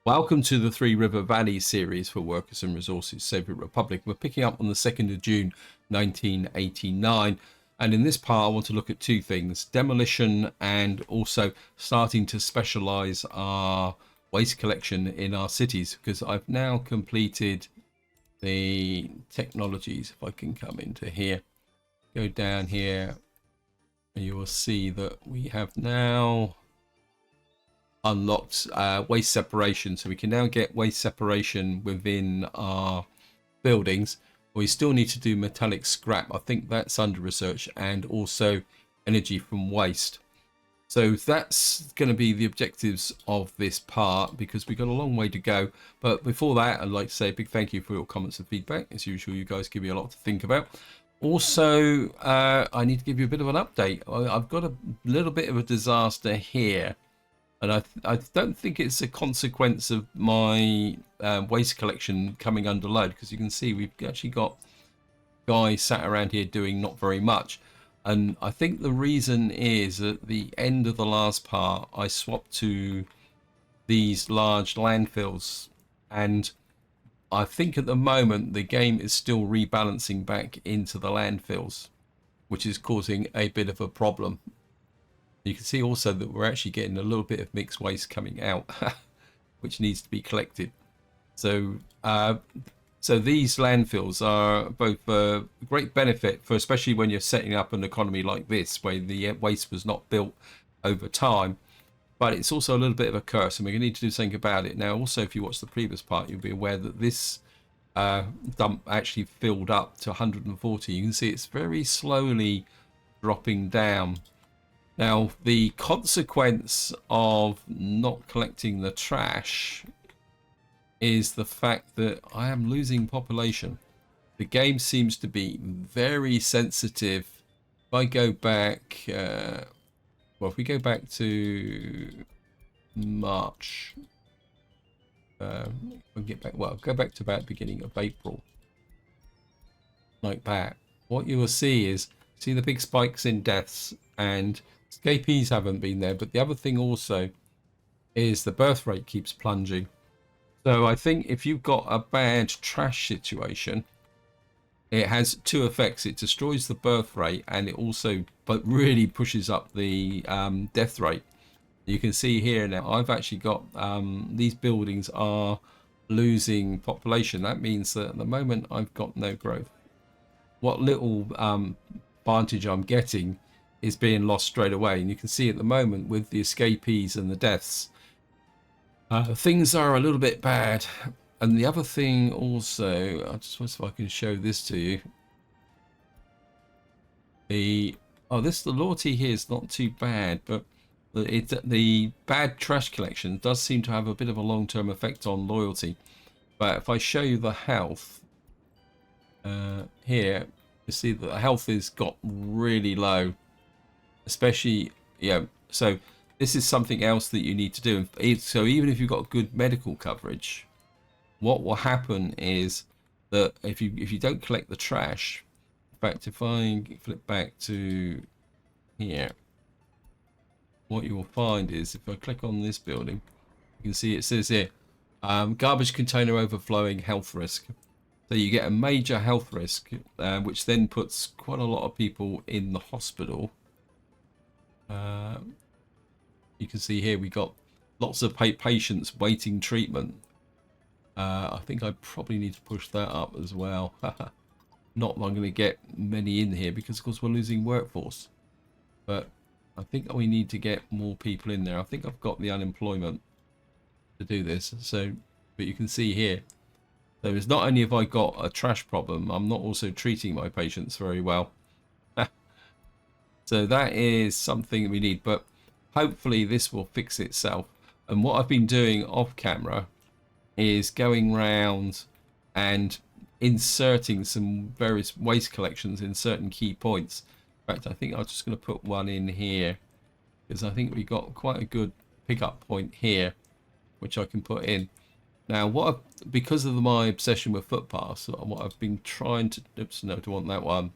Welcome to the Three River Valley series for Workers and Resources Soviet Republic. We're picking up on the 2nd of June 1989, and in this part I want to look at two things: demolition and also starting to specialize our waste collection in our cities, because I've now completed the technologies. If I can come into here, go down here, and you will see that we have now unlocked waste separation, so we can now get waste separation within our buildings. We still need to do metallic scrap. I think that's under research, and also energy from waste. So that's going to be the objectives of this part, because we've got a long way to go. But before that, I'd like to say a big thank you for your comments and feedback. As usual, you guys give me a lot to think about. Also, I need to give you a bit of an update. I've got a little bit of a disaster here, and I don't think it's a consequence of my waste collection coming under load, because you can see we've actually got guys sat around here doing not very much. And I think the reason is at the end of the last part, I swapped to these large landfills, and I think at the moment the game is still rebalancing back into the landfills, which is causing a bit of a problem. You can see also that we're actually getting a little bit of mixed waste coming out, which needs to be collected. So so these landfills are both a great benefit for, especially when you're setting up an economy like this, where the waste was not built over time. But it's also a little bit of a curse, and we're going to need to do something about it. Now, also, if you watch the previous part, you'll be aware that this dump actually filled up to 140. You can see it's very slowly dropping down. Now, the consequence of not collecting the trash is the fact that I am losing population. The game seems to be very sensitive. If I go back, well, if we go back to March, we'll get back, well, go back to about the beginning of April, like that. What you will see is, see the big spikes in deaths, and escapees haven't been there. But the other thing also is the birth rate keeps plunging. So I think if you've got a bad trash situation, it has two effects. It destroys the birth rate, and it also really pushes up the death rate. You can see here now I've actually got these buildings are losing population. That means that at the moment I've got no growth. What little advantage I'm getting is being lost straight away. And you can see at the moment with the escapees and the deaths, things are a little bit bad. And the other thing also, I just wonder if I can show this to you. The loyalty here is not too bad, but the bad trash collection does seem to have a bit of a long-term effect on loyalty. But if I show you the health here, you see that the health has got really low, especially, yeah. So this is something else that you need to do. So even if you've got good medical coverage, what will happen is that if you don't collect the trash, in fact, if I flip back to here, what you will find is if I click on this building, you can see it says here, garbage container overflowing, health risk. So you get a major health risk, which then puts quite a lot of people in the hospital. You can see here we got lots of patients waiting treatment. I think I probably need to push that up as well. Not that I'm going to get many in here, because of course we're losing workforce. But I think we need to get more people in there. I think I've got the unemployment to do this. So, but you can see here, so it's not only have I got a trash problem, I'm not also treating my patients very well. So that is something we need, but hopefully this will fix itself. And what I've been doing off camera is going round and inserting some various waste collections in certain key points. In fact, I think I'm just going to put one in here, because I think we got quite a good pickup point here, which I can put in. Now, because of my obsession with footpaths, what I've been trying to, oops, no, I don't want that one.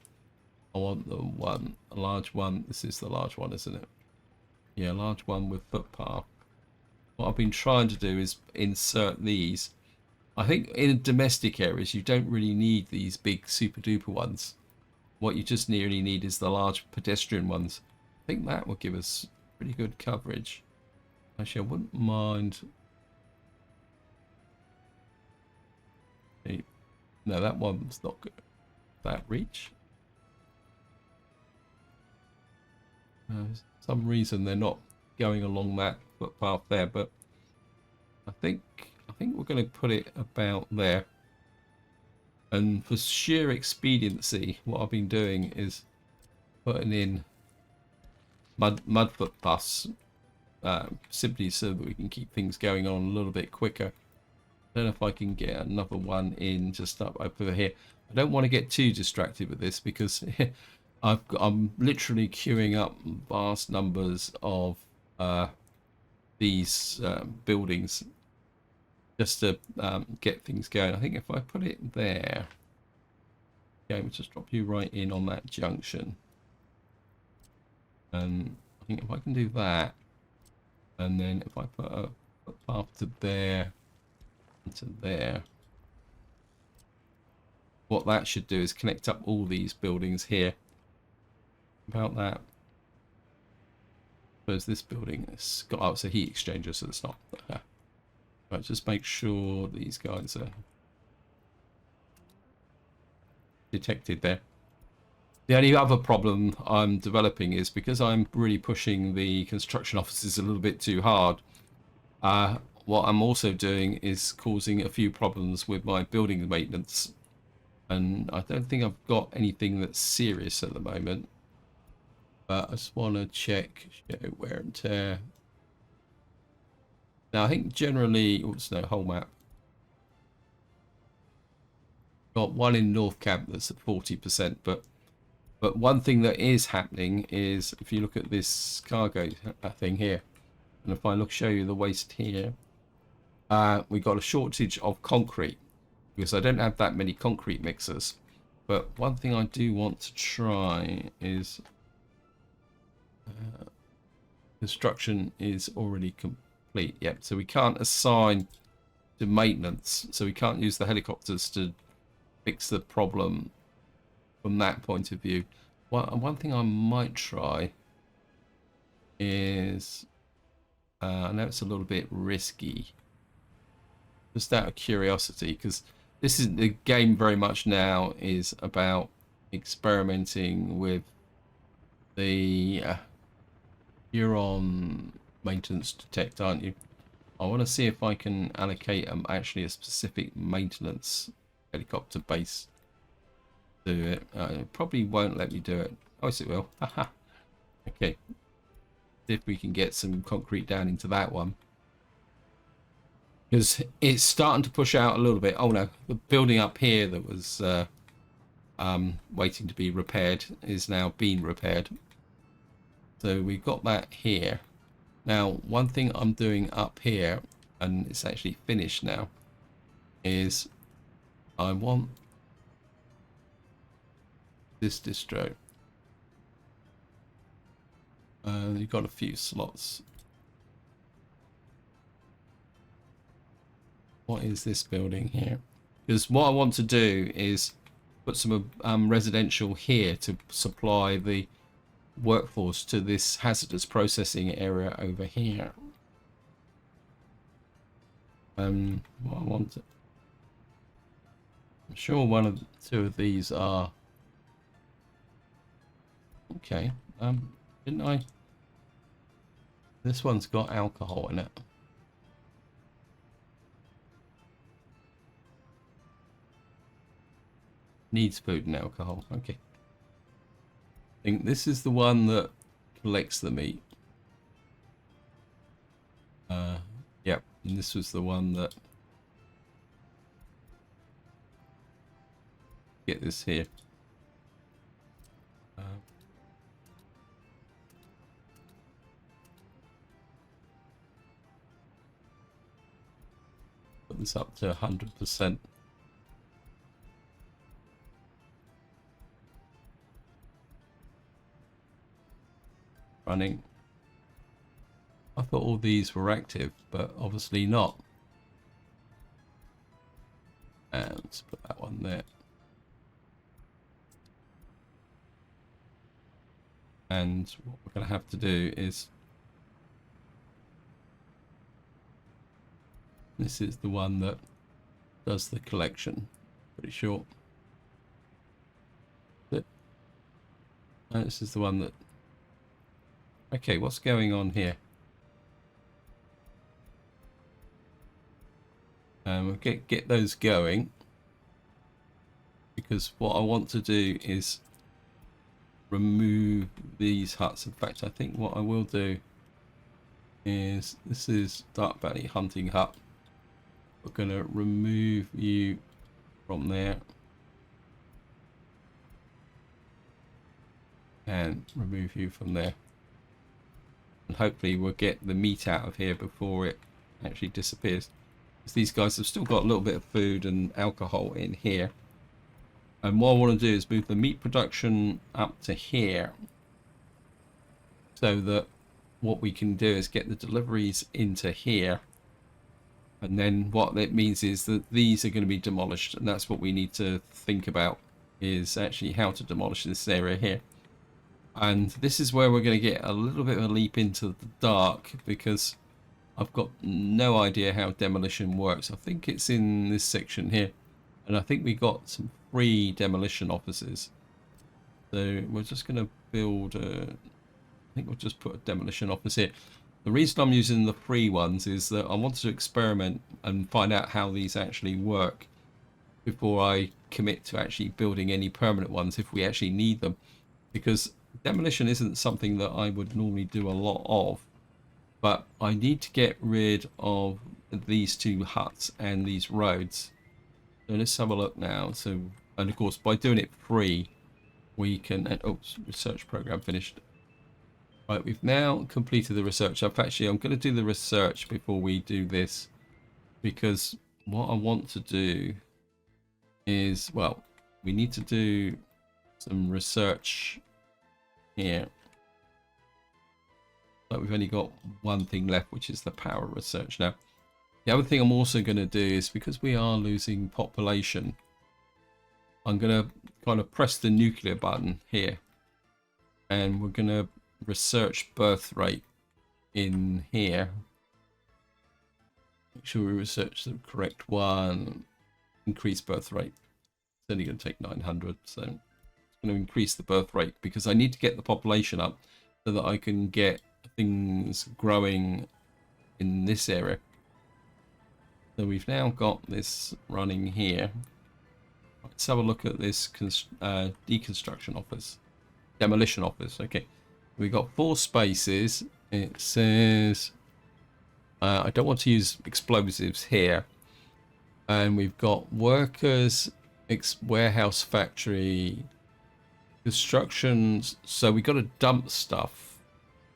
I want the one, a large one. This is the large one, isn't it? Yeah, large one with footpath. what I've been trying to do is insert these. I think in domestic areas you don't really need these big super duper ones. What you just really need is the large pedestrian ones. I think that will give us pretty good coverage. Actually, I wouldn't mind. No, that one's not good. That reach. Some reason they're not going along that footpath there, but I think we're going to put it about there. And for sheer expediency, what I've been doing is putting in mud footpaths, simply so that we can keep things going on a little bit quicker. I don't know if I can get another one in just up over here. I don't want to get too distracted with this because I'm literally queuing up vast numbers of these buildings just to get things going. I think if I put it there, okay, we'll just drop you right in on that junction. And I think if I can do that, and then if I put a path to there, to there, what that should do is connect up all these buildings here. About that. Suppose this building has got, oh, it's a heat exchanger, so it's not. Right, just make sure these guys are detected there. The only other problem I'm developing is because I'm really pushing the construction offices a little bit too hard. What I'm also doing is causing a few problems with my building maintenance, and I don't think I've got anything that's serious at the moment. But I just want to check wear and tear. Now I think generally, oops, no, whole map. Got one in North Camp that's at 40%, but one thing that is happening is if you look at this cargo thing here, and if I show you the waste here, we got a shortage of concrete because I don't have that many concrete mixers. But one thing I do want to try is construction is already complete. Yep, so we can't assign to maintenance, so we can't use the helicopters to fix the problem from that point of view. One thing I might try is, I know it's a little bit risky, just out of curiosity, because this is the game very much now is about experimenting with the you're on maintenance detect, aren't you? I want to see if I can allocate actually a specific maintenance helicopter base to it. It probably won't let me do it. Oh, yes, it will. Haha. Okay. See if we can get some concrete down into that one. Because it's starting to push out a little bit. Oh no, the building up here that was waiting to be repaired is now being repaired. So we've got that here. Now, one thing I'm doing up here, and it's actually finished now, is I want this distro. You've got a few slots. What is this building here? Because what I want to do is put some residential here to supply the workforce to this hazardous processing area over here. What I want to, I'm sure one of the two of these are okay. Didn't I? This one's got alcohol in it. Needs food and alcohol. Okay. I think this is the one that collects the meat. Yep, and this was the one that get this here. Put this up to 100%. Running. I thought all these were active, but obviously not. And let's put that one there. And what we're going to have to do is, this is the one that does the collection. Pretty sure. This is the one that... Okay, what's going on here? We'll get those going, because what I want to do is remove these huts. In fact, I think what I will do is, this is Dark Valley Hunting Hut. We're going to remove you from there and remove you from there, and hopefully we'll get the meat out of here before it actually disappears. Because these guys have still got a little bit of food and alcohol in here, and what I want to do is move the meat production up to here, so that what we can do is get the deliveries into here. And then what that means is that these are going to be demolished, and that's what we need to think about, is actually how to demolish this area here. And this is where we're going to get a little bit of a leap into the dark, because I've got no idea how demolition works. I think it's in this section here, and I think we got some free demolition offices. So we're just going to build I think we'll just put a demolition office here. The reason I'm using the free ones is that I wanted to experiment and find out how these actually work before I commit to actually building any permanent ones if we actually need them. Because demolition isn't something that I would normally do a lot of, but I need to get rid of these two huts and these roads. So let's have a look now. So, and of course, by doing it free, we can... Oops, research program finished. Right, we've now completed the research. I'm going to do the research before we do this, because what I want to do is, well, we need to do some research here. But we've only got one thing left, which is the power research. Now, the other thing I'm also going to do is, because we are losing population, I'm going to kind of press the nuclear button here, and we're going to research birth rate in here. Make sure we research the correct one. Increase birth rate. It's only going to take 900, so it's going to increase the birth rate, because I need to get the population up so that I can get things growing in this area. So we've now got this running here. Let's have a look at this deconstruction office, demolition office. Okay, we've got 4 spaces. It says I don't want to use explosives here, and we've got workers, warehouse, factory, constructions. So we got to dump stuff.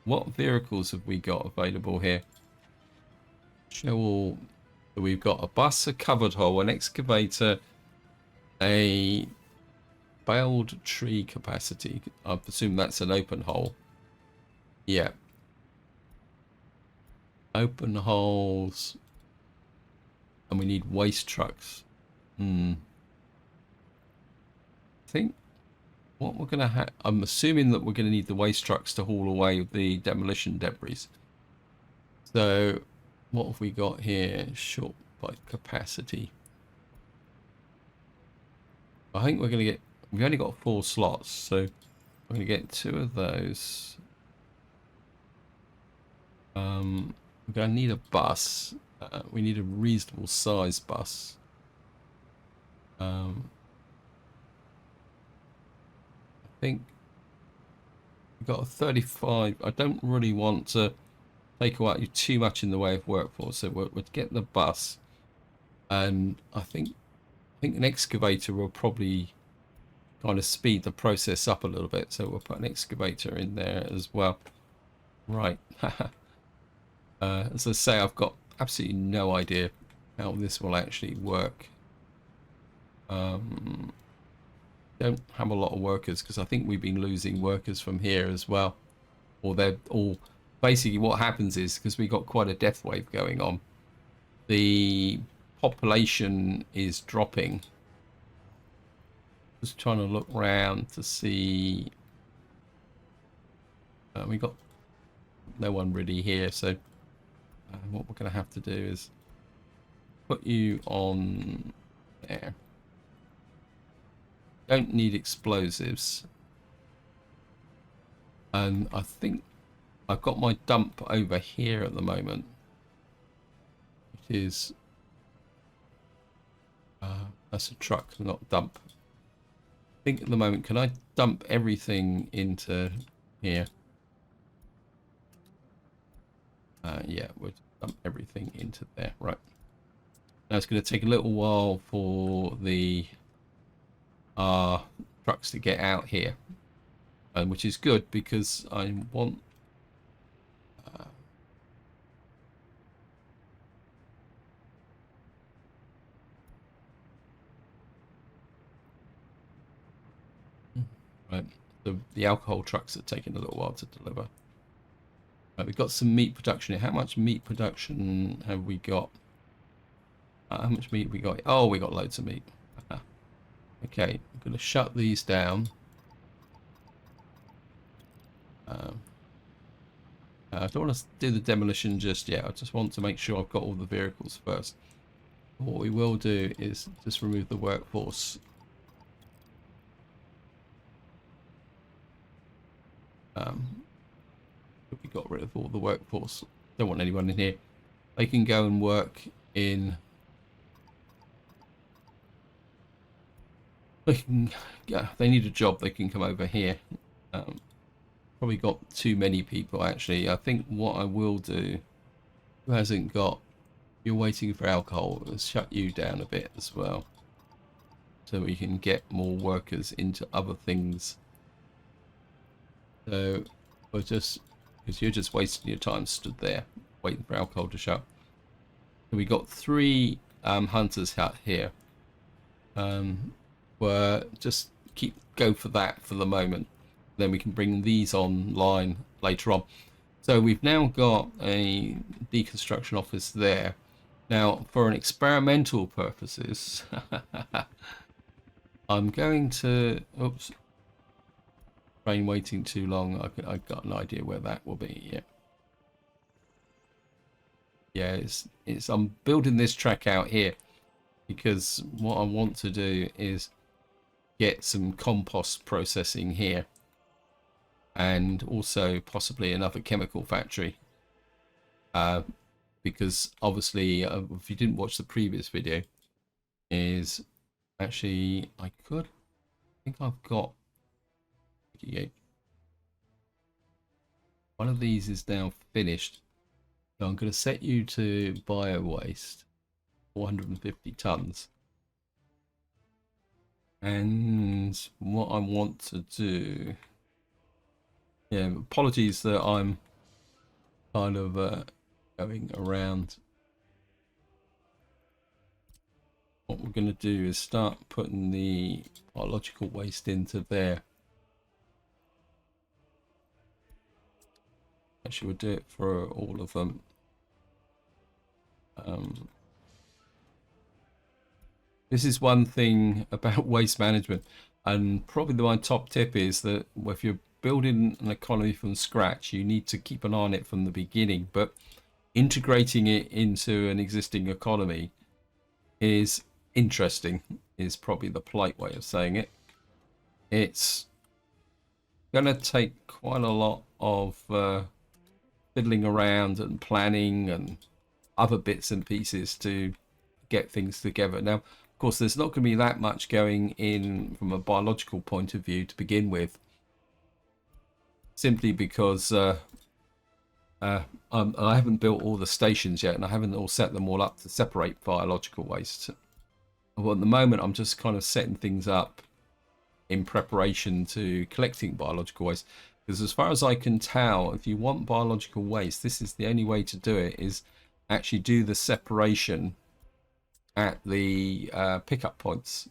What vehicles have we got available here? Show all. We've got a bus, a covered hole, an excavator, a baled tree capacity. I presume that's an open hole. Yeah. Open holes. And we need waste trucks. I think what we're going to have... I'm assuming that we're going to need the waste trucks to haul away the demolition debris. So what have we got here? Short by capacity. I think we're going to get... We've only got 4 slots, so we're going to get 2 of those. We're going to need a bus. We need a reasonable size bus. I think we've got a 35. I don't really want to take away too much in the way of workforce, so we'll get the bus. And I think an excavator will probably kind of speed the process up a little bit, so we'll put an excavator in there as well. Right. As I say, I've got absolutely no idea how this will actually work. Don't have a lot of workers, because I think we've been losing workers from here as well, or they're all basically what happens is, because we got quite a death wave going on, the population is dropping. Just trying to look around to see. We got no one really here, so what we're going to have to do is put you on there. Don't need explosives. And I think I've got my dump over here at the moment. It is... that's a truck, not dump. I think at the moment, can I dump everything into here? Yeah, we'll dump everything into there. Right. Now it's going to take a little while for the trucks to get out here, which is good because I want right, the alcohol trucks are taking a little while to deliver. Right, we've got some meat production here. How much meat production have we got? How much meat have we got? Oh, we got loads of meat. Okay, I'm going to shut these down. I don't want to do the demolition just yet. I just want to make sure I've got all the vehicles first. What we will do is just remove the workforce. We got rid of all the workforce. Don't want anyone in here. They can go and work in... Yeah, they need a job, they can come over here. Probably got too many people, actually. I think what I will do, who hasn't got... You're waiting for alcohol. Let's shut you down a bit as well, so we can get more workers into other things. So we'll just, because you're just wasting your time stood there waiting for alcohol to shut. So we got 3 hunters out here. We're just go for that for the moment. Then we can bring these online later on. So we've now got a deconstruction office there. Now, for an experimental purposes, I'm going to... Oops. Train waiting too long. I got an idea where that will be. Yeah. Yeah, I'm building this track out here because what I want to do is get some compost processing here, and also possibly another chemical factory. Because obviously, if you didn't watch the previous video, is actually I think I've got one of these is now finished. So I'm going to set you to bio waste, 450 tons. And what I want to do, yeah, apologies that I'm kind of going around. What we're going to do is start putting the biological waste into there. Actually, we'll do it for all of them. This is one thing about waste management, and probably my top tip is that if you're building an economy from scratch, you need to keep an eye on it from the beginning, but integrating it into an existing economy is interesting, is probably the polite way of saying it. It's going to take quite a lot of fiddling around and planning and other bits and pieces to get things together. Now, of course, there's not going to be that much going in from a biological point of view to begin with, simply because I haven't built all the stations yet, and I haven't all set them all up to separate biological waste. Well, at the moment, I'm just kind of setting things up in preparation to collecting biological waste. Because as far as I can tell, if you want biological waste, this is the only way to do it, is actually do the separation at the pickup points.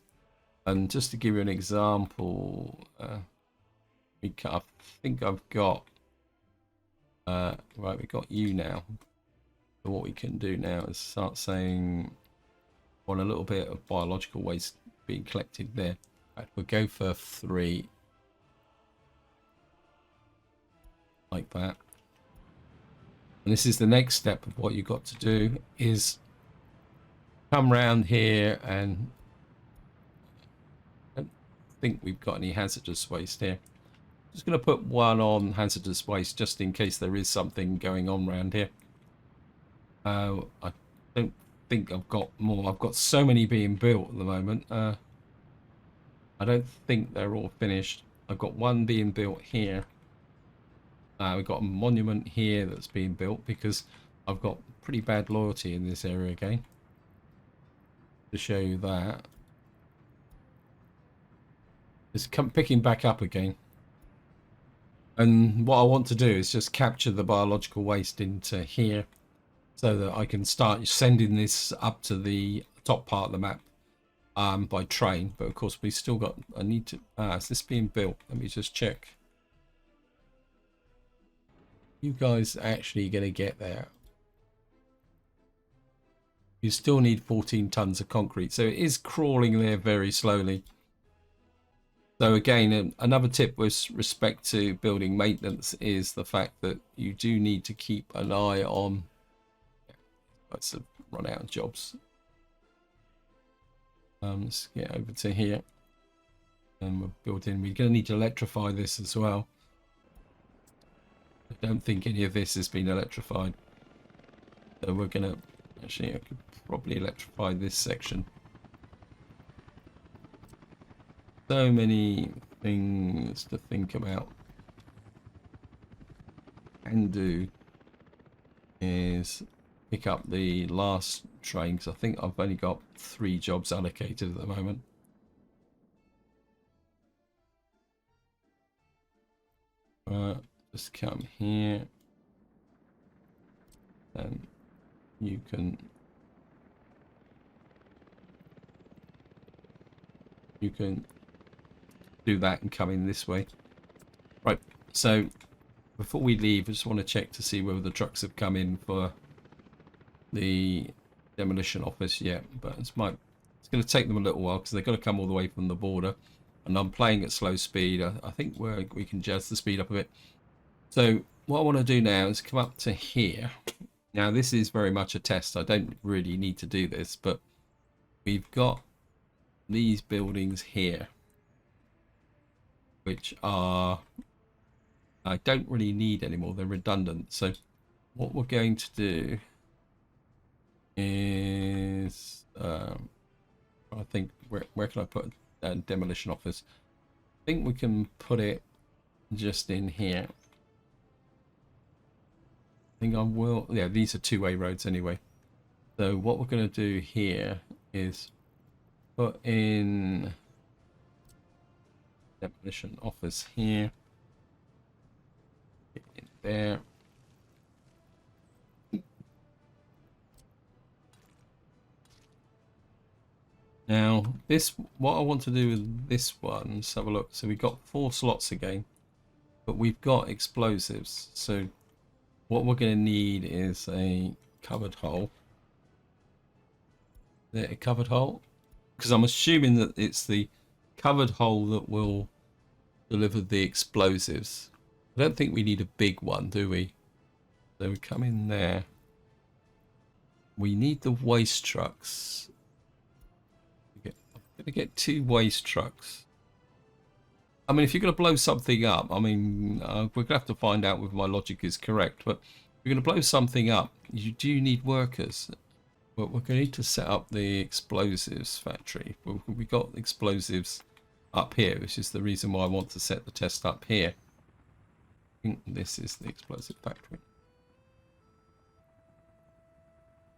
And just to give you an example, I think I've got Right, we got you now. So what we can do now is start saying on a little bit of biological waste being collected there. Right, we'll go for 3 like that. And this is the next step of what you've got to do is come round here, and I don't think we've got any hazardous waste here. Just going to put 1 on hazardous waste just in case there is something going on around here. I don't think I've got more. I've got so many being built at the moment. I don't think they're all finished. I've got 1 being built here. We've got a monument here that's being built because I've got pretty bad loyalty in this area again. To show you that. It's picking back up again. And what I want to do is just capture the biological waste into here so that I can start sending this up to the top part of the map by train. But of course we still got, I need to, is this being built? Let me just check. You guys actually going to get there. You still need 14 tons of concrete. So it is crawling there very slowly. So again, another tip with respect to building maintenance is the fact that you do need to keep an eye on, let's run out of jobs. Let's get over to here. And we're building, we're going to need to electrify this as well. I don't think any of this has been electrified. So we're going to, actually I could probably electrify this section. So many things to think about. And do is pick up the last train because I think I've only got 3 jobs allocated at the moment. Just come here, and you can do that and come in this way. Right, so before we leave, I just want to check to see whether the trucks have come in for the demolition office yet, but it's going to take them a little while because they've got to come all the way from the border, and I'm playing at slow speed. I think we can adjust the speed up a bit. So what I want to do now is come up to here. Now this is very much a test. I don't really need to do this, but we've got these buildings here, which are, I don't really need anymore. They're redundant. So what we're going to do is, I think, where can I put a demolition office? I think we can put it just in here. I think I will, yeah, these are 2-way roads anyway. So what we're going to do here is put in demolition office here, get in there. Now this, what I want to do with this one, let's have a look. So we've got 4 slots again, but we've got explosives. So what we're going to need is a covered hole. Is there a covered hole? Because I'm assuming that it's the covered hole that will deliver the explosives. I don't think we need a big one, do we? So we come in there. We need the waste trucks. I'm going to get 2 waste trucks. I mean, if you're going to blow something up, I mean, we're going to have to find out whether my logic is correct. But if you're going to blow something up, you do need workers. But we're going to need to set up the explosives factory. We've got explosives up here, which is the reason why I want to set the test up here. I think this is the explosive factory.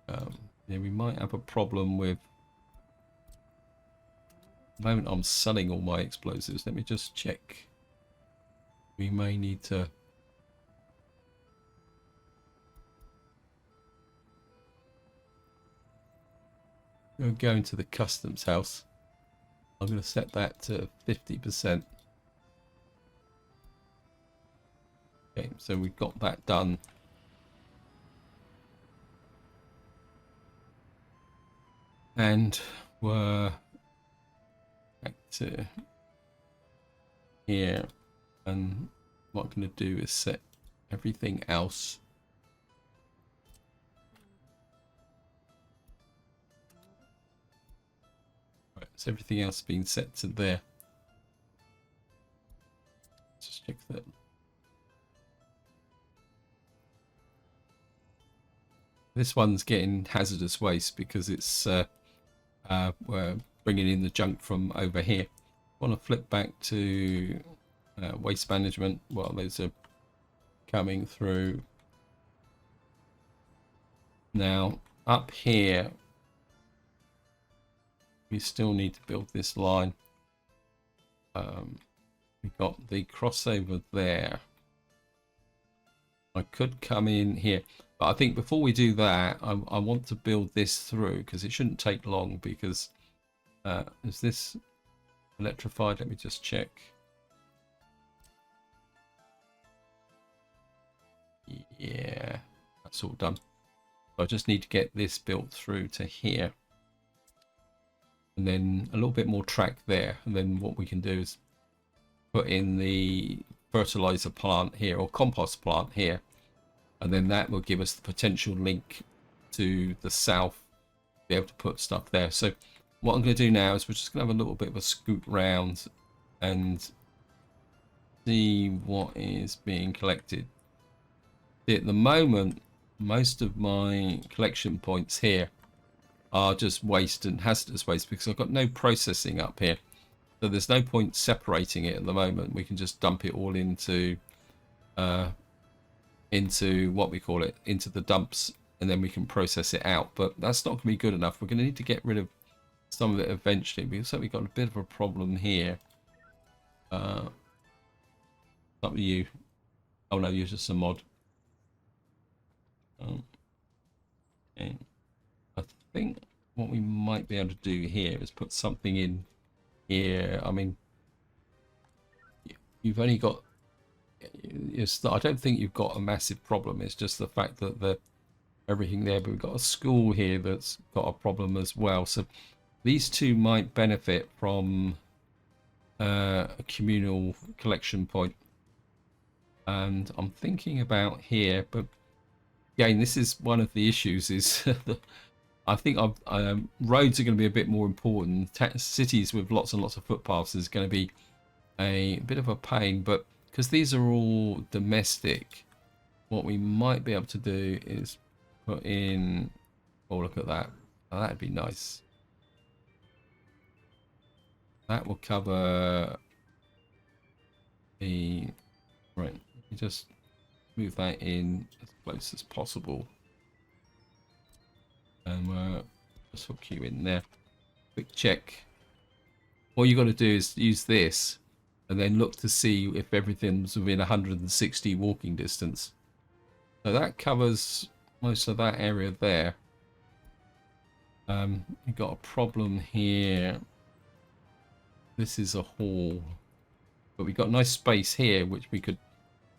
Yeah, we might have a problem with... At the moment I'm selling all my explosives. Let me just check. We may need to... We'll go into the customs house. I'm going to set that to 50%. Okay, so we've got that done. And we're back to here. And what I'm going to do is set everything else. Right, so everything else being set to there. Just check that. This one's getting hazardous waste because it's we're bringing in the junk from over here. I want to flip back to waste management. Well, those are coming through. Now, up here, we still need to build this line. We've got the crossover there. I could come in here, but I think before we do that, I want to build this through because it shouldn't take long. Because is this electrified? Let me just check. Yeah, that's all done. So I just need to get this built through to here, and then a little bit more track there, and then what we can do is put in the fertilizer plant here, or compost plant here, and then that will give us the potential link to the south, be able to put stuff there. So what I'm going to do now is we're just going to have a little bit of a scoot round and see what is being collected. At the moment, most of my collection points here are just waste and hazardous waste because I've got no processing up here. So there's no point separating it at the moment. We can just dump it all into what we call it, into the dumps, and then we can process it out. But that's not going to be good enough. We're going to need to get rid of some of it eventually. Because we've got a bit of a problem here. Not with you. Oh no, you're just a mod. Okay. I think what we might be able to do here is put something in here. I mean, you've only got, I don't think you've got a massive problem. It's just the fact that everything there, but we've got a school here that's got a problem as well. So these two might benefit from a communal collection point. And I'm thinking about here, but again, this is one of the issues is I think roads are going to be a bit more important. Cities with lots and lots of footpaths is going to be a bit of a pain, but because these are all domestic, what we might be able to do is put in, oh look at that, oh, that'd be nice. That will cover the, right, you just move that in as close as possible. And just hook you in there. Quick check. All you got to do is use this and then look to see if everything's within 160 walking distance. So that covers most of that area there. We've got a problem here. This is a hall, but we've got nice space here which we could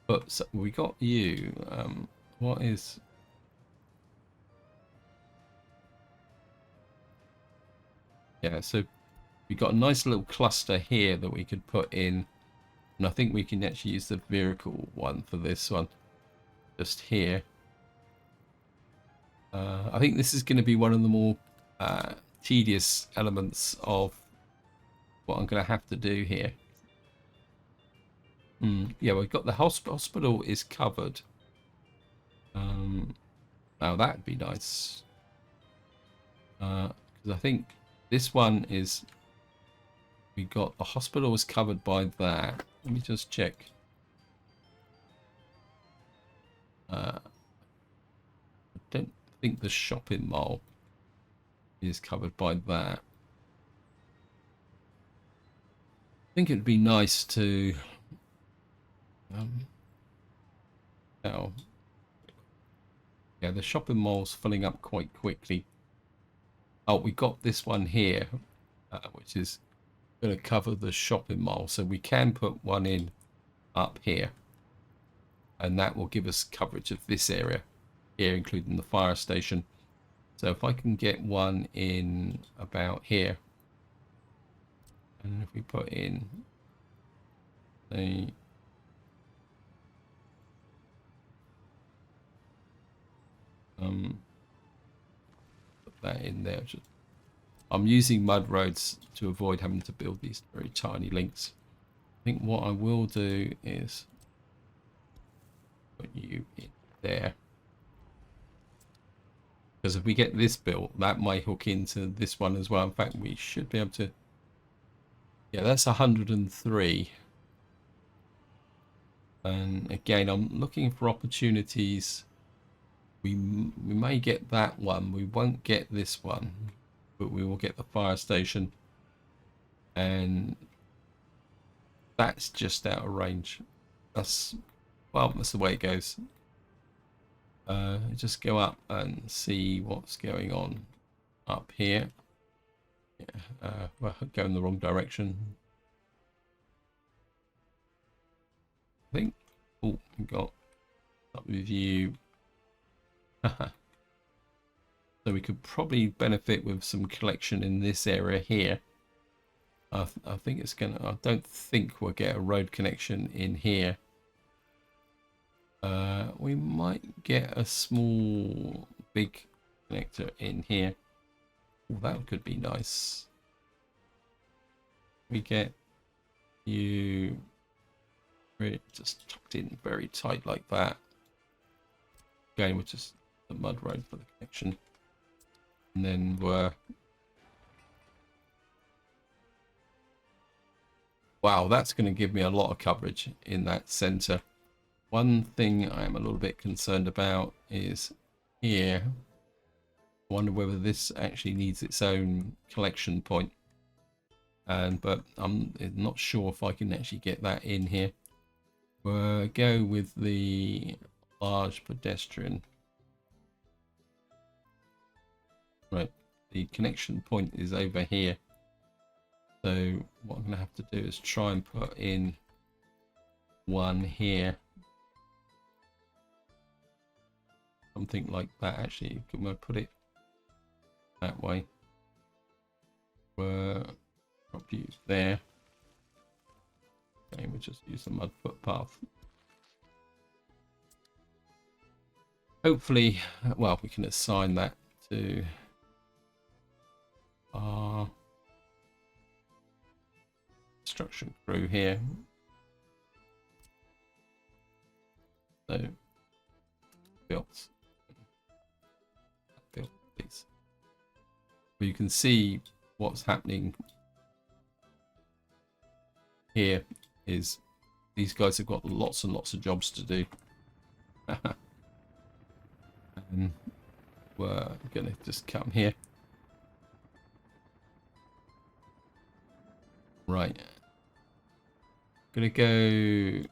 put. So we got you. What is? Yeah, so we've got a nice little cluster here that we could put in, and I think we can actually use the vehicle one for this one, just here. I think this is going to be one of the more tedious elements of what I'm going to have to do here. Yeah, we've got the hospital is covered. Now that'd be nice. Because I think this one is, we got the hospital is covered by that. Let me just check. I don't think the shopping mall is covered by that. I think it'd be nice to yeah, the shopping mall's filling up quite quickly. Oh, we got this one here, which is going to cover the shopping mall, so we can put one in up here. and that will give us coverage of this area here, including the fire station. So if I can get one in about here, and if we put in the put that in there. I'm using mud roads to avoid having to build these very tiny links. I think what I will do is put you in there, because if we get this built, that might hook into this one as well. In fact, we should be able to. Yeah, that's 103. And again, I'm looking for opportunities. We may get that one. We won't get this one, but we will get the fire station, and that's just out of range. That's, well, that's the way it goes. Just go up and see what's going on up here. Yeah, well, go in the wrong direction. I think. Oh, we got up with you. So we could probably benefit with some collection in this area here. I think it's gonna. I don't think we'll get a road connection in here. We might get a small, big connector in here. Oh, that could be nice. We get you really just tucked in very tight like that. Again, with just the mud road for the connection, and then wow, that's going to give me a lot of coverage in that center. One thing I'm a little bit concerned about is here. I wonder whether this actually needs its own collection point. But I'm not sure if I can actually get that in here. We'll go with the large pedestrian. Right, the connection point is over here. So what I'm going to have to do is try and put in one here. Something like that, actually. I'm going to put it that way. We'll drop you there. Okay, we'll just use the mud footpath. Hopefully, well, we can assign that to our construction crew here. So, built these. But you can see what's happening here is these guys have got lots and lots of jobs to do. And we're going to just come here. Right. Gonna go.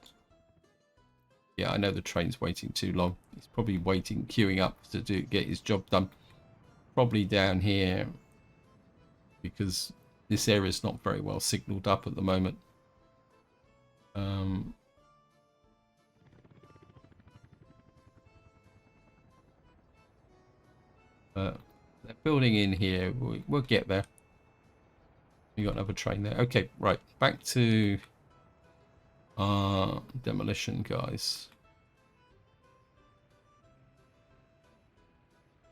Yeah, I know the train's waiting too long. He's probably waiting, queuing up to get his job done. Probably down here, because this area is not very well signaled up at the moment. But they're building in here. We'll get there. We got another train there. Okay, right. Back to our demolition guys.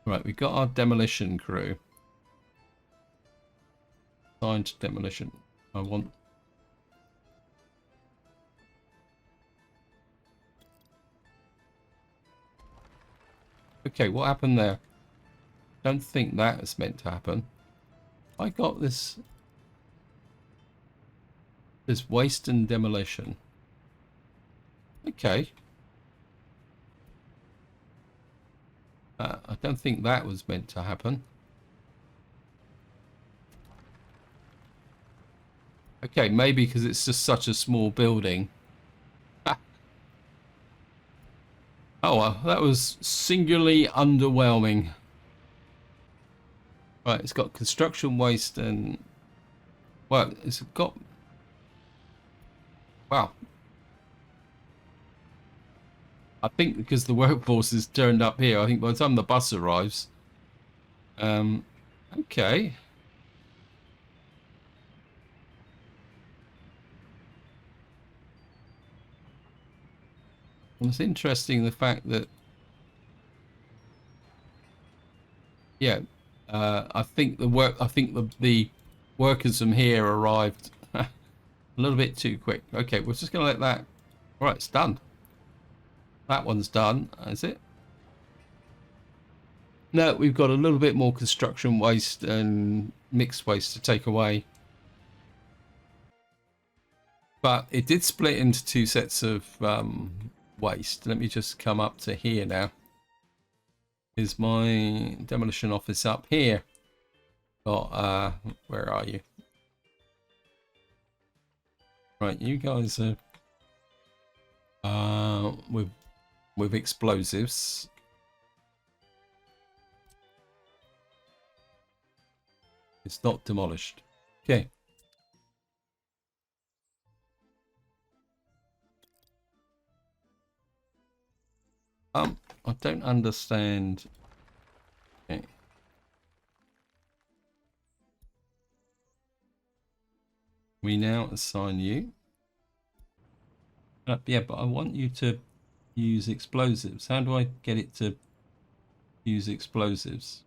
Right, we got our demolition crew. Assigned to demolition. I want. Okay, what happened there? Don't think that was meant to happen. I got this. This waste and demolition. Okay. I don't think that was meant to happen. Okay, maybe because it's just such a small building. Oh, well, that was singularly underwhelming. Right, it's got construction waste and... Well, it's got... Wow. I think because the workforce is turned up here, I think by the time the bus arrives, okay. Well, it's interesting the fact that, yeah, I think the workers from here arrived a little bit too quick. Okay, we're just gonna let that. All right, it's done. That one's done, is it? No, we've got a little bit more construction waste and mixed waste to take away. But it did split into two sets of waste. Let me just come up to here now. Is my demolition office up here? Oh, where are you? Right, you guys are with explosives. It's not demolished. Okay. I don't understand. Okay. We now assign you. Yeah, but I want you to use explosives. How do I get it to use explosives?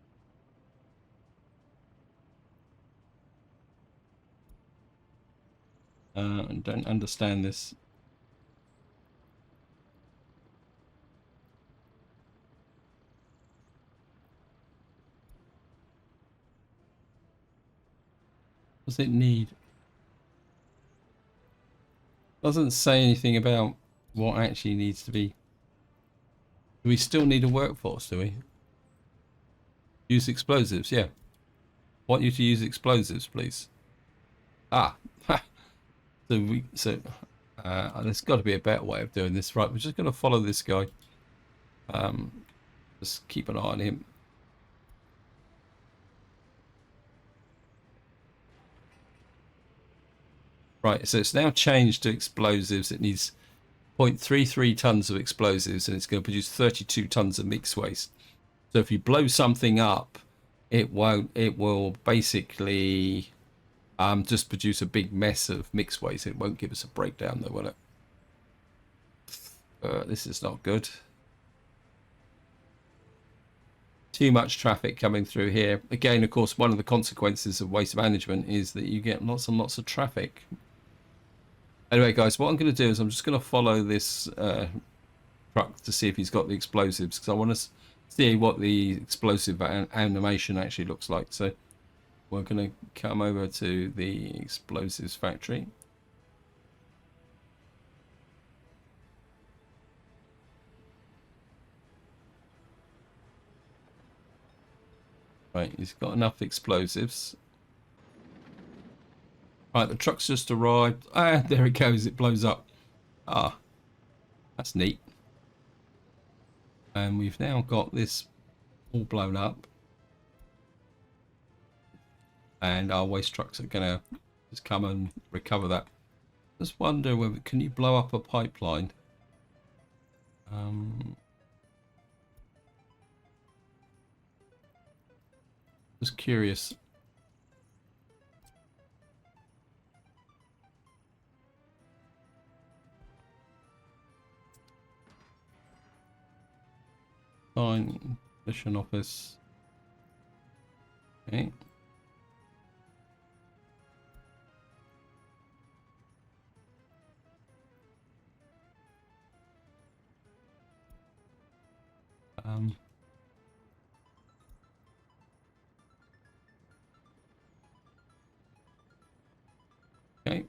I don't understand this. What does it need? Doesn't say anything about what actually needs to be. Do we still need a workforce, do we? Use explosives, yeah. Want you to use explosives, please. Ah. There's got to be a better way of doing this. Right, we're just going to follow this guy. Just keep an eye on him. Right, so it's now changed to explosives. It needs 0.33 tons of explosives, and it's going to produce 32 tons of mixed waste. So if you blow something up, it won't. It will basically just produce a big mess of mixed waste. It won't give us a breakdown, though, will it? This is not good. Too much traffic coming through here. Again, of course, one of the consequences of waste management is that you get lots and lots of traffic. Anyway, guys, what I'm going to do is I'm just going to follow this truck to see if he's got the explosives, because I want to see what the explosive animation actually looks like. So we're going to come over to the explosives factory. Right, he's got enough explosives. Right, the truck's just arrived. Ah, there it goes. It blows up. Ah, that's neat. And we've now got this all blown up. And our waste trucks are going to just come and recover that. Just wonder whether, can you blow up a pipeline? Just curious. Fine, mission office. Okay. Okay.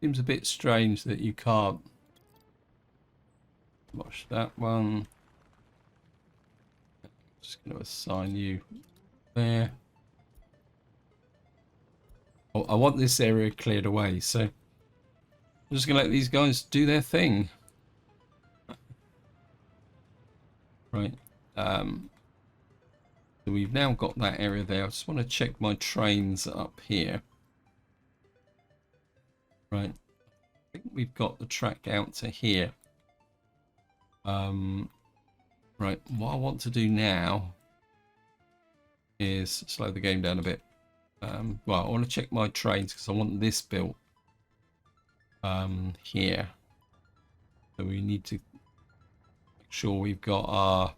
Seems a bit strange that you can't watch that one. Just going to assign you there. Oh, I want this area cleared away, so I'm just going to let these guys do their thing. Right. So we've now got that area there. I just want to check my trains up here. Right. I think we've got the track out to here. Right, what I want to do now is slow the game down a bit. Well, I want to check my trains because I want this built here. So we need to make sure we've got our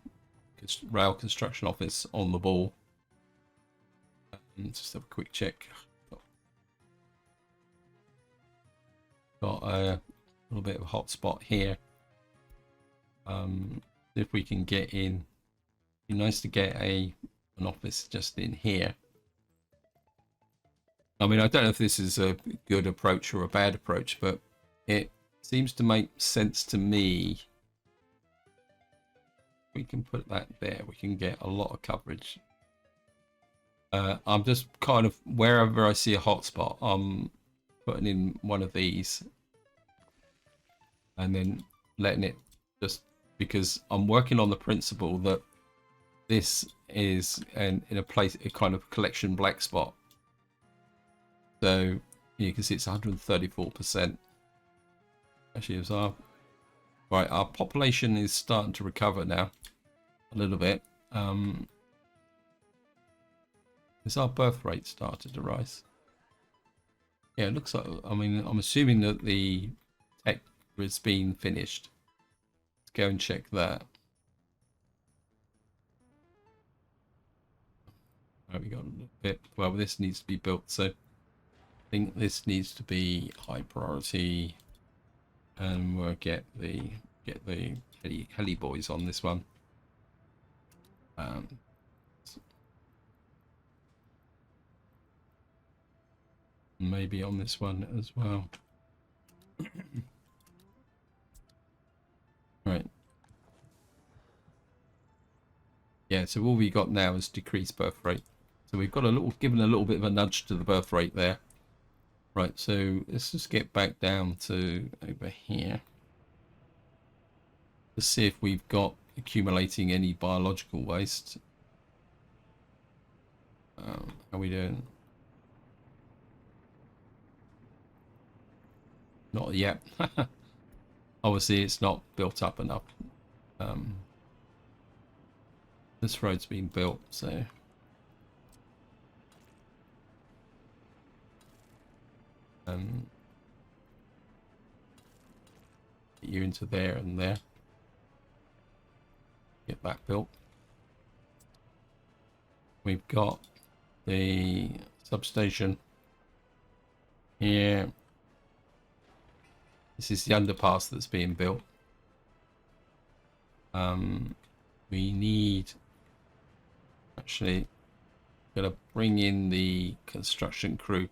rail construction office on the ball. Just have a quick check. Got a little bit of a hot spot here. If we can get in, it'd be nice to get an office just in here. I mean, I don't know if this is a good approach or a bad approach, but it seems to make sense to me. We can put that there. We can get a lot of coverage. I'm just kind of, wherever I see a hotspot, I'm putting in one of these and then letting it just, because I'm working on the principle that this is in a place, a kind of collection black spot. So you can see it's 134%. Actually, it's our population is starting to recover now a little bit. Has our birth rate started to rise? Yeah, it looks like, I mean, I'm assuming that the tech has been finished. Let's go and check that. Oh, we got a little bit, well, this needs to be built, so I think this needs to be high priority, and we'll get the heli boys on this one. Maybe on this one as well. Right. Yeah, so all we got now is decreased birth rate. So we've got given a little bit of a nudge to the birth rate there. Right, so let's just get back down to over here. Let's see if we've got accumulating any biological waste. How are we doing? Not yet. Obviously, it's not built up enough. This road's been built, so get you into there and there. Get that built. We've got the substation here. This is the underpass that's being built. We need, actually, gonna bring in the construction crew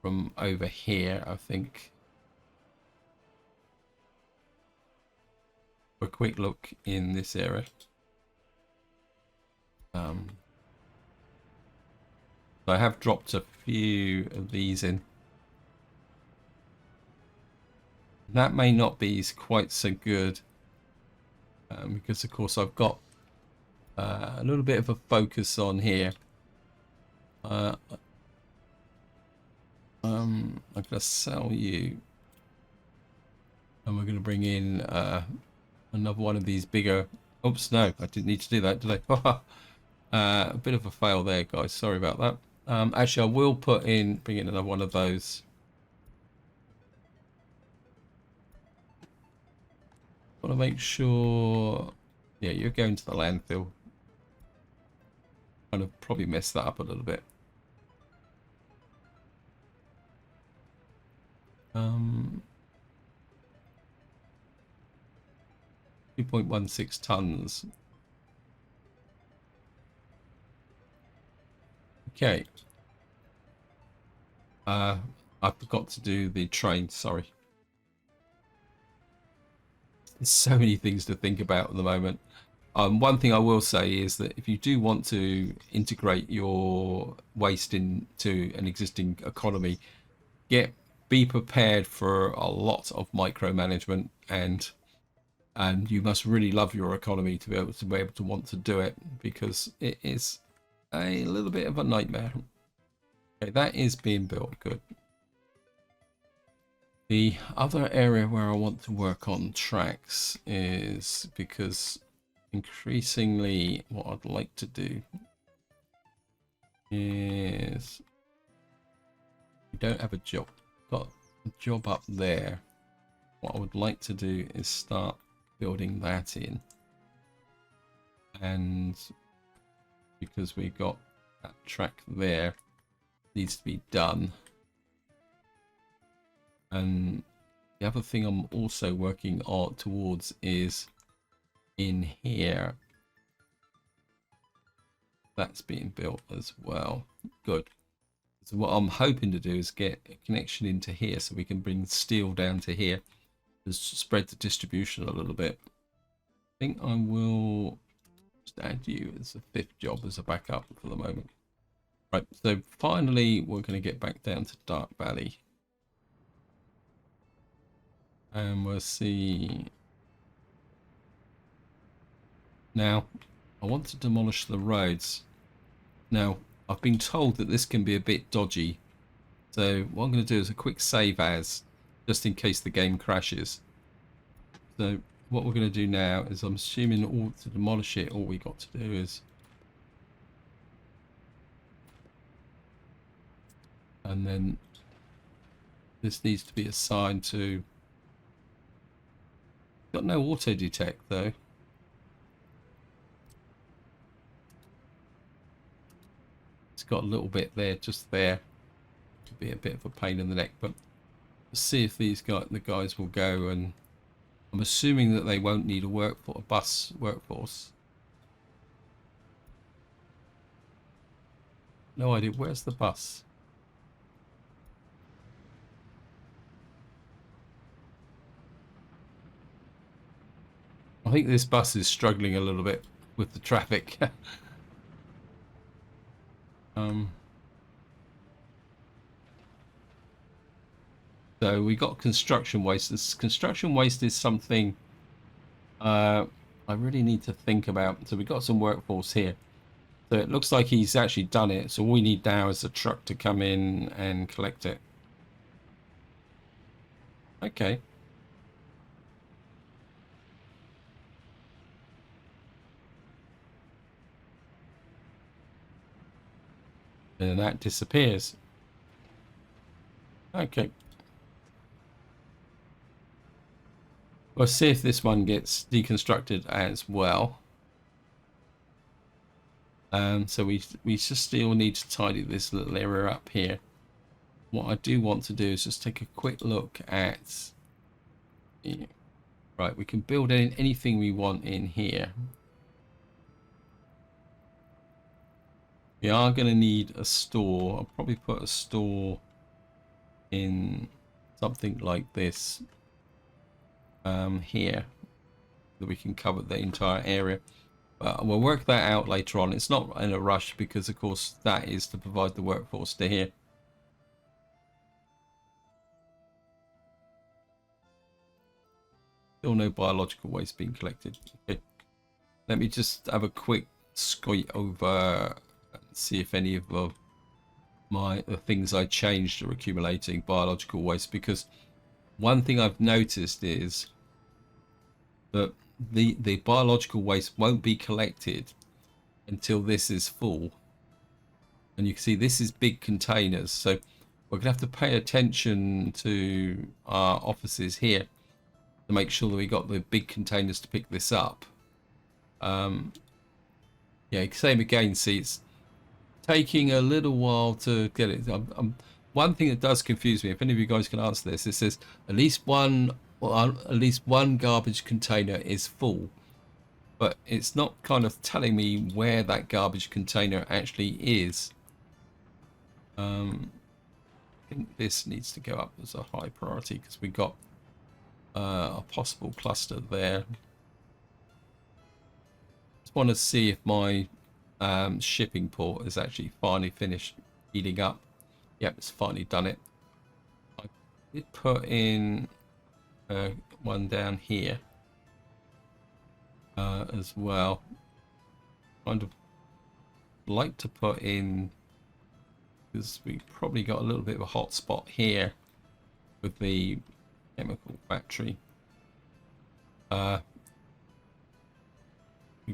from over here, I think. For a quick look in this area. I have dropped a few of these in. That may not be quite so good, because of course I've got a little bit of a focus on here. I'm going to sell you, and we're going to bring in another one of these bigger. Oops, no, I didn't need to do that, did I? A bit of a fail there, guys. Sorry about that. Actually, I will bring in another one of those. Want to make sure, yeah, you're going to the landfill. Kind of probably messed that up a little bit. 2.16 tons. Okay. I forgot to do the train, sorry. There's so many things to think about at the moment. One thing I will say is that if you do want to integrate your waste into an existing economy, be prepared for a lot of micromanagement, and you must really love your economy to be able to want to do it, because it is a little bit of a nightmare. Okay, that is being built. Good. The other area where I want to work on tracks is because increasingly what I'd like to do is we don't have a job. Got a job up there. What I would like to do is start building that in. And because we got that track there, needs to be done. And the other thing I'm also working on towards is in here. That's being built as well. Good. So what I'm hoping to do is get a connection into here so we can bring steel down to here to spread the distribution a little bit. I think I will just add you as a 5th job as a backup for the moment. Right, so finally we're going to get back down to Dark Valley. And we'll see. Now, I want to demolish the roads. Now, I've been told that this can be a bit dodgy. So what I'm going to do is a quick save as, just in case the game crashes. So what we're going to do now is, I'm assuming all to demolish it, all we got to do is, and then this needs to be assigned to, got no auto detect though. It's got a little bit there, just there. Could be a bit of a pain in the neck, but let's see if the guys will go. And I'm assuming that they won't need a bus workforce. No idea. Where's the bus? I think this bus is struggling a little bit with the traffic. So we got construction waste. This construction waste is something I really need to think about. So we got some workforce here. So it looks like he's actually done it. So all we need now is a truck to come in and collect it. Okay. And that disappears. Okay. We'll see if this one gets deconstructed as well. So we just still need to tidy this little area up here. What I do want to do is just take a quick look at, right, we can build anything we want in here. We are going to need a store. I'll probably put a store in something like this here, that we can cover the entire area. But we'll work that out later on. It's not in a rush because, of course, that is to provide the workforce to here. Still no biological waste being collected. Okay. Let me just have a quick squint over and see if any of the things I changed are accumulating biological waste, because one thing I've noticed is that the biological waste won't be collected until this is full. And you can see this is big containers, so we're gonna have to pay attention to our offices here to make sure that we got the big containers to pick this up. Yeah, same again. See, it's taking a little while to get it. One thing that does confuse me, if any of you guys can answer this, it says at least one garbage container is full, but it's not kind of telling me where that garbage container actually is. I think this needs to go up as a high priority because we got a possible cluster there. Just want to see if my shipping port is actually finally finished heating up. Yep, it's finally done it. I did put in one down here as well. Kind of like to put in, because we probably got a little bit of a hot spot here with the chemical factory. We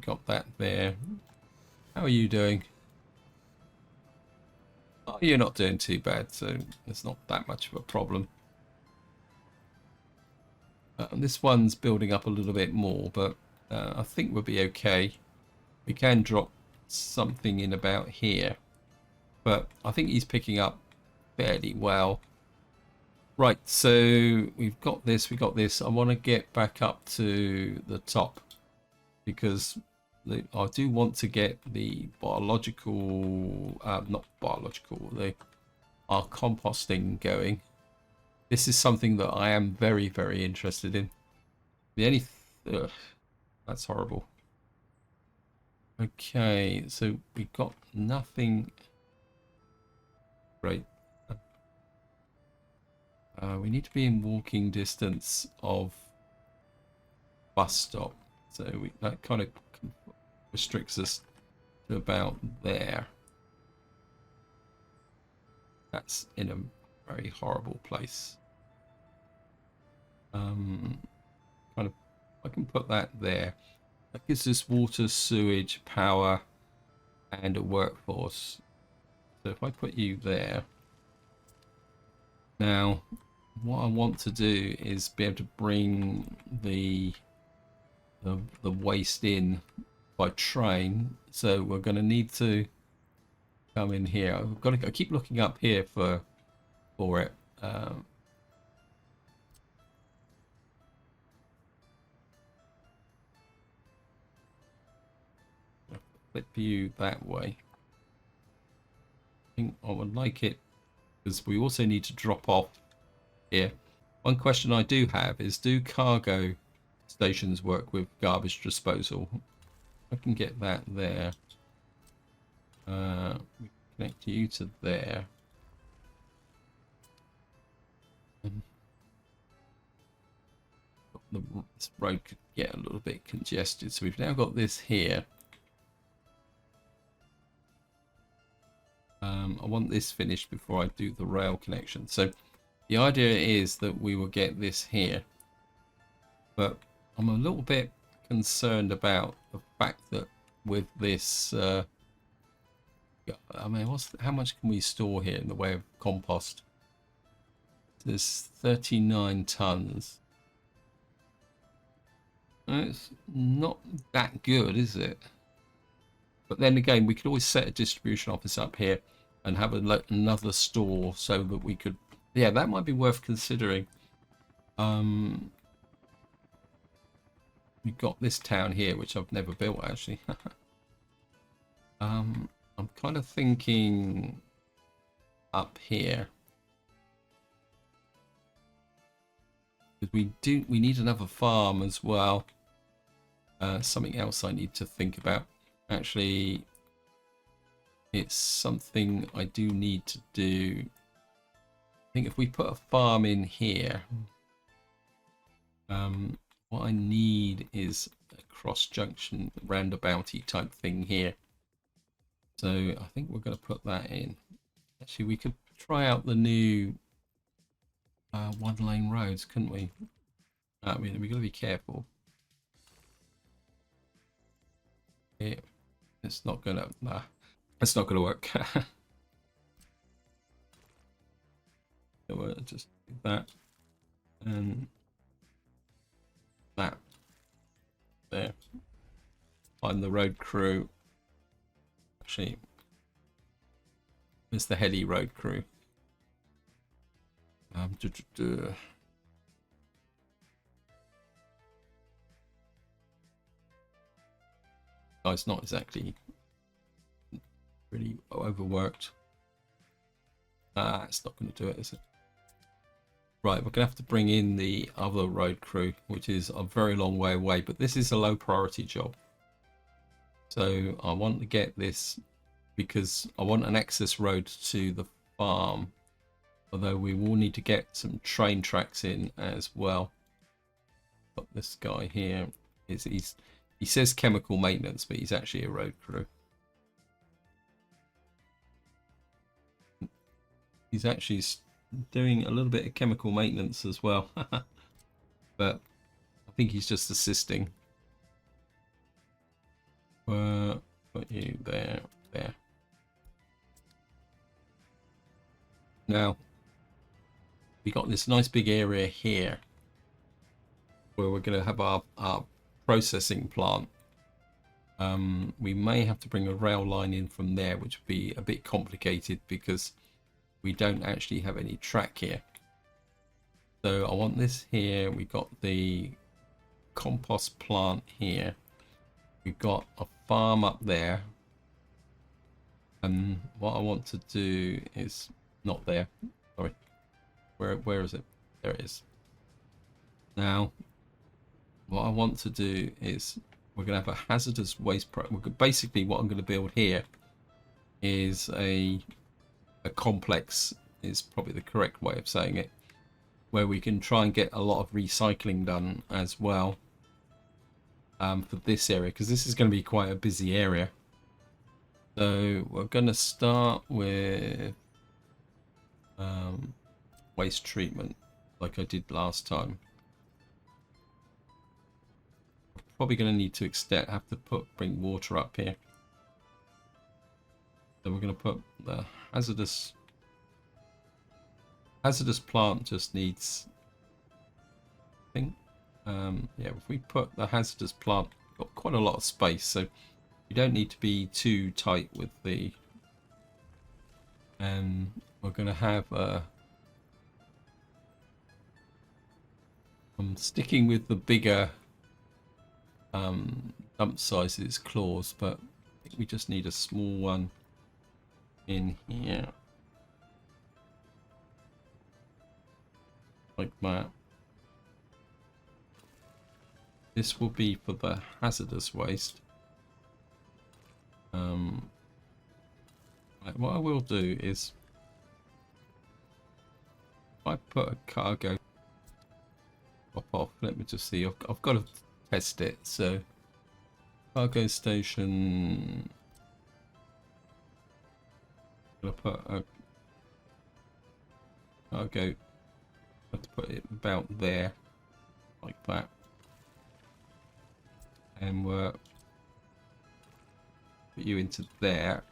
got that there. How are you doing? Oh, you're not doing too bad, so it's not that much of a problem. This one's building up a little bit more, but I think we'll be okay. We can drop something in about here, but I think he's picking up fairly well. Right, so we've got this, we got this. I want to get back up to the top because I do want to get the biological, not biological, our composting going. This is something that I am very, very interested in. The only, ugh, that's horrible. Okay, so we got nothing. Great. We need to be in walking distance of bus stop, so that kind of restricts us to about there. That's in a very horrible place. Kind of, I can put that there. That gives us water, sewage, power, and a workforce. So if I put you there, now what I want to do is be able to bring the waste in by train. So we're going to need to come in here. I've got to keep looking up here for it. Flip you that way. I think I would like it because we also need to drop off here. One question I do have is, do cargo stations work with garbage disposal? I can get that there. We connect you to there. This road could get a little bit congested, so we've now got this here. I want this finished before I do the rail connection. So the idea is that we will get this here, but I'm a little bit concerned about the fact that with this, I mean, how much can we store here in the way of compost? There's 39 tons. It's not that good, is it? But then again, we could always set a distribution office up here and have another store so that we could, yeah, that might be worth considering. We've got this town here, which I've never built actually. I'm kind of thinking up here. Because we need another farm as well. Something else I need to think about. Actually, it's something I do need to do. I think if we put a farm in here, what I need is a cross junction roundabouty type thing here. So I think we're going to put that in. Actually, we could try out the new one-lane roads, couldn't we? I mean, we've got to be careful. Yeah, it's not gonna. Nah, it's not gonna work. So we'll just do that and that there. Find the road crew. Actually, it's the heady road crew. Oh, it's not exactly really overworked. It's not going to do it, is it? Right, we're going to have to bring in the other road crew, which is a very long way away, but this is a low priority job. So I want to get this because I want an access road to the farm, although we will need to get some train tracks in as well. Got this guy here. He says chemical maintenance, but he's actually a road crew. He's actually doing a little bit of chemical maintenance as well. but I think he's just assisting. Put you there, there. Now, we got this nice big area here where we're going to have our processing plant. We may have to bring a rail line in from there, which would be a bit complicated because we don't actually have any track here. So I want this here. We got the compost plant here. We've got a farm up there. And what I want to do is not there. Sorry. Where is it? There it is. Now, what I want to do is we're going to have a hazardous waste basically what I'm going to build here is a complex, is probably the correct way of saying it, where we can try and get a lot of recycling done as well for this area, because this is going to be quite a busy area. So we're going to start with waste treatment like I did last time. Probably going to need to have to bring water up here. So we're going to put the hazardous plant just needs, I think, yeah, if we put the hazardous plant, we've got quite a lot of space, so you don't need to be too tight with the, and we're going to have I'm sticking with the bigger dump sizes clause, but I think we just need a small one in here like that. This will be for the hazardous waste. What I will do is if I put a cargo pop off, let me just see, I've got to test it. So cargo station, I'm gonna put a cargo, I have to put it about there like that, and we'll put you into there.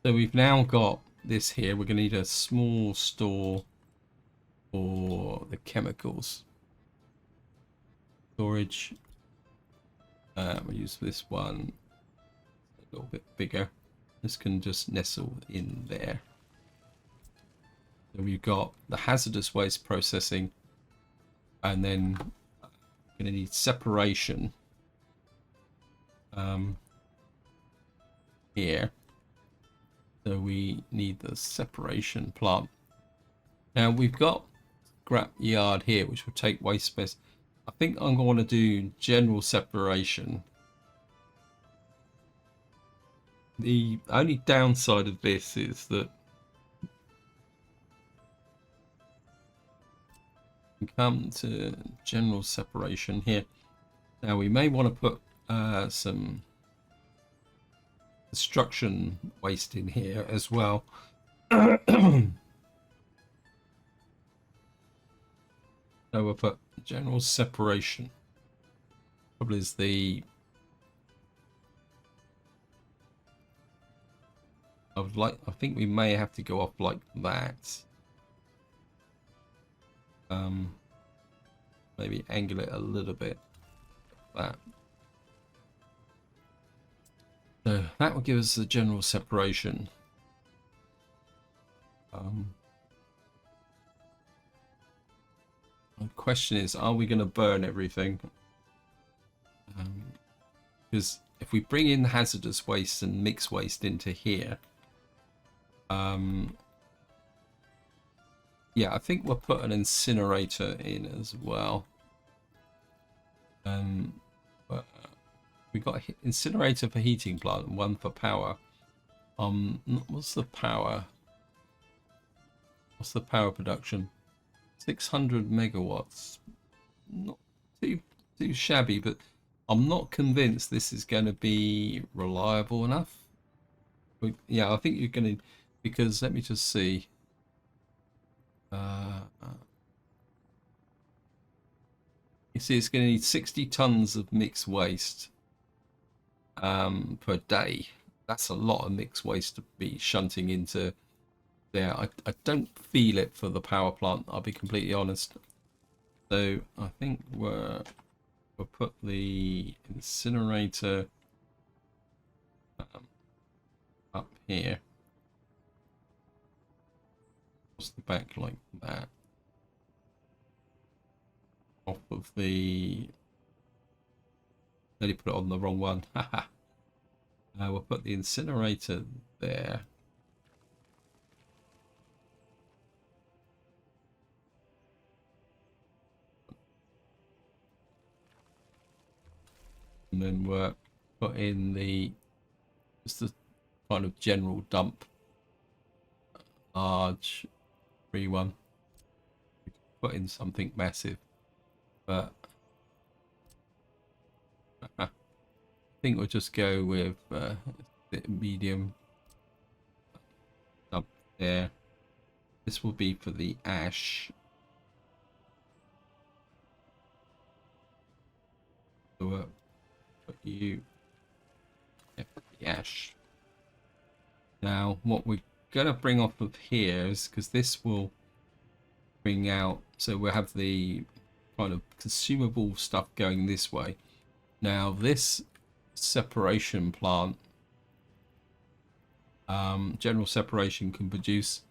So we've now got this here. We're going to need a small store for the chemicals. Storage. We'll use this one a little bit bigger. This can just nestle in there. So we've got the hazardous waste processing, and then we're going to need separation here. So we need the separation plant. Now we've got scrap yard here, which will take waste space. I think I'm going to do general separation. The only downside of this is that we come to general separation here. Now we may want to put some destruction waste in here as well. So we'll put general separation. Probably is the, I think we may have to go off like that. Maybe angle it a little bit like that. So that will give us the general separation. The question is, are we going to burn everything? Because if we bring in hazardous waste and mixed waste into here, yeah, I think we'll put an incinerator in as well. But we got an incinerator for heating plant and one for power. What's the power? What's the power production? 600 megawatts. Not too shabby, but I'm not convinced this is going to be reliable enough. But yeah, I think you're going to because let me just see. Uh, you see, it's going to need 60 tons of mixed waste per day. That's a lot of mixed waste to be shunting into there. I don't feel it for the power plant, I'll be completely honest. So I think we'll put the incinerator up here. Across the back like that. Off of the... Nearly put it on the wrong one. We'll put the incinerator there. And then we'll put in the just the kind of general dump, large free one. We can put in something massive, but I think we'll just go with medium dump there. This will be for the ash. So put you for the ash. Now what we're gonna bring off of here is, because this will bring out, so we'll have the kind of consumable stuff going this way. Now this separation plant, general separation, can produce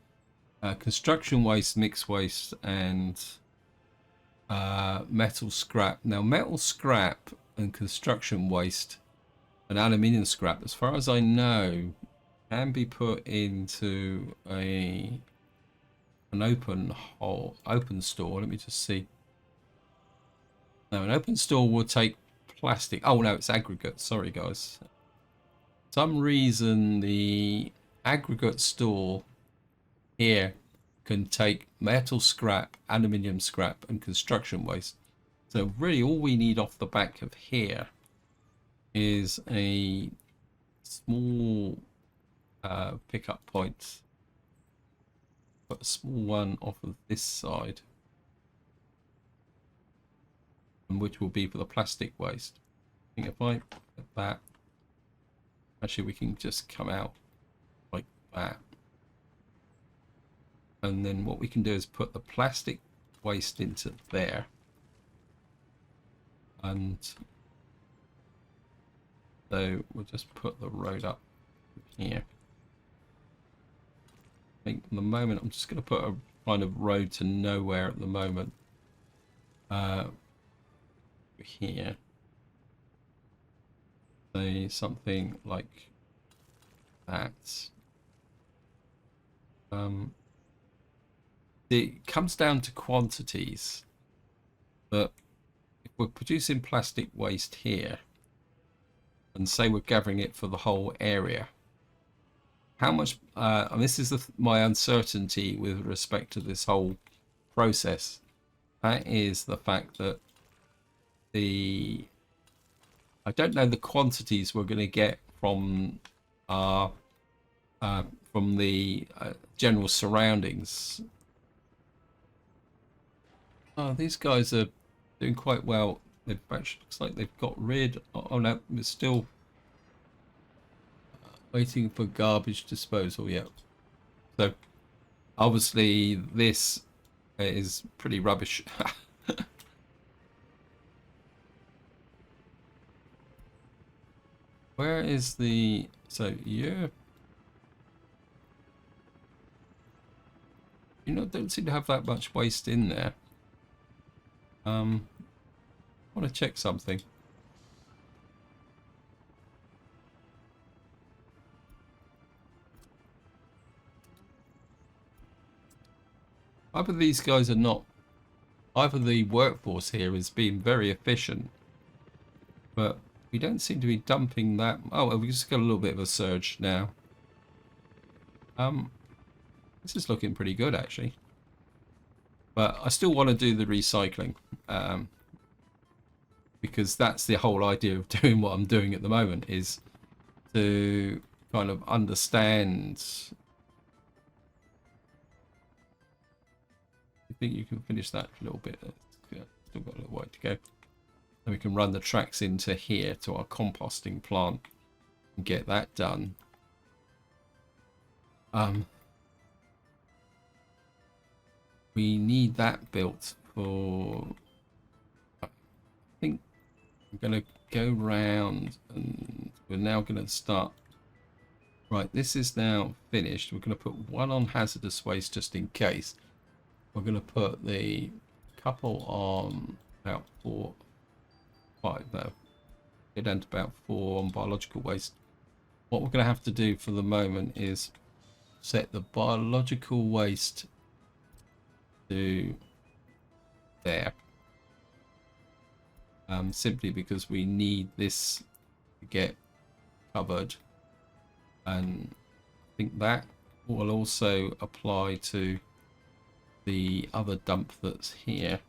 construction waste, mixed waste, and metal scrap. Now metal scrap and construction waste and aluminium scrap, as far as I know, can be put into an open store. Let me just see. No, an open store will take plastic. Oh no, it's aggregate. Sorry guys. For some reason the aggregate store here can take metal scrap, aluminium scrap, and construction waste. So really all we need off the back of here is a small pickup point. Put a small one off of this side, which will be for the plastic waste. I think if I put that, actually we can just come out like that. And then what we can do is put the plastic waste into there. And so we'll just put the road up here. I think at the moment I'm just going to put a kind of road to nowhere at the moment. Here. Say something like that. It comes down to quantities, but if we're producing plastic waste here and say we're gathering it for the whole area, how much and this is my uncertainty with respect to this whole process, that is the fact that I don't know the quantities we're going to get from our from the general surroundings. Oh, these guys are doing quite well. They've actually, looks like they've got rid. Oh no, it's still waiting for garbage disposal. Yeah. So obviously this is pretty rubbish. Where is the... So, yeah. You know, don't seem to have that much waste in there. I want to check something. Either these guys are not... Either the workforce here is being very efficient, but we don't seem to be dumping that... Oh, we just got a little bit of a surge now. This is looking pretty good, actually. But I still want to do the recycling. Because that's the whole idea of doing what I'm doing at the moment, is to kind of understand think you can finish that a little bit. Yeah, still got a little way to go. And we can run the tracks into here to our composting plant and get that done. We need that built for, I think I'm going to go round, and we're now going to start. Right, this is now finished. We're going to put one on hazardous waste just in case. We're going to put the couple on about 4, 5, no, get down to about 4 on biological waste. What we're going to have to do for the moment is set the biological waste to there. Simply because we need this to get covered. And I think that will also apply to the other dump that's here.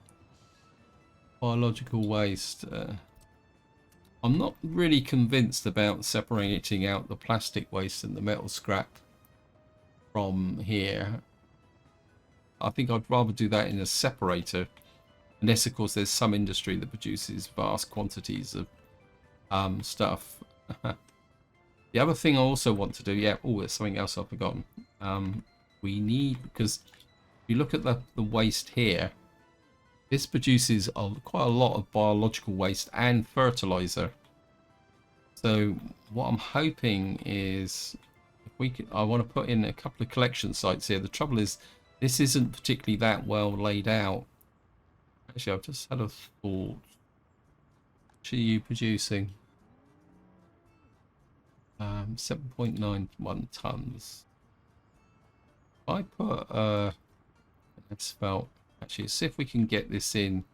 Biological waste. I'm not really convinced about separating out the plastic waste and the metal scrap from here. I think I'd rather do that in a separator. Unless, of course, there's some industry that produces vast quantities of stuff. The other thing I also want to do, there's something else I've forgotten. We need, because if you look at the waste here, this produces quite a lot of biological waste and fertilizer. So what I'm hoping is, if we could, I want to put in a couple of collection sites here. The trouble is, this isn't particularly that well laid out. Actually, I've just had a thought. What are you producing? 7.91 tons. If I put let's spell. Actually, see if we can get this in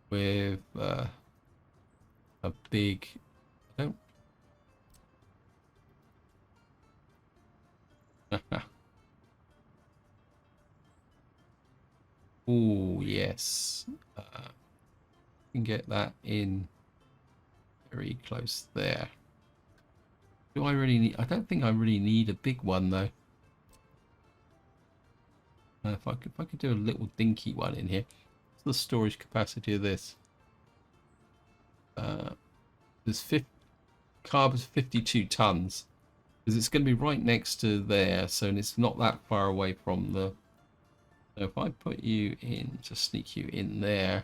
with a big. I don't. Oh yes, can get that in very close there. Do I really need? I don't think I really need a big one though. If I could do a little dinky one in here. What's the storage capacity of this? There's carbon's 52 tons, because it's going to be right next to there, so it's not that far away from the. So if I put you in, just sneak you in there,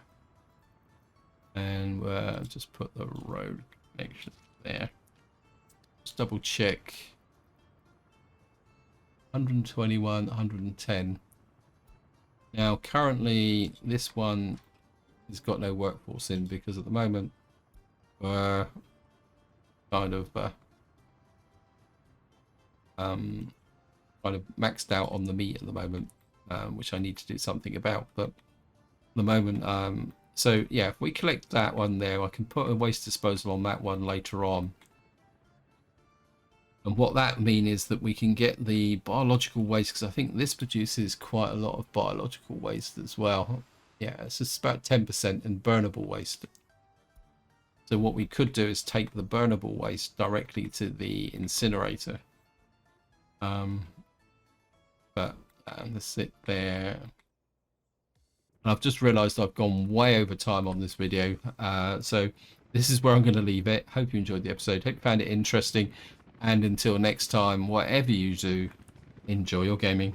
and just put the road connection there. Just double check. 121, 110. Now currently this one has got no workforce in, because at the moment we're kind of maxed out on the meat at the moment, which I need to do something about. But at the moment, so yeah, if we collect that one there, I can put a waste disposal on that one later on. And what that means is that we can get the biological waste, because I think this produces quite a lot of biological waste as well. Yeah, it's just about 10% in burnable waste. So what we could do is take the burnable waste directly to the incinerator. But let's sit there. And I've just realized I've gone way over time on this video. So this is where I'm going to leave it. Hope you enjoyed the episode. Hope you found it interesting. And until next time, whatever you do, enjoy your gaming.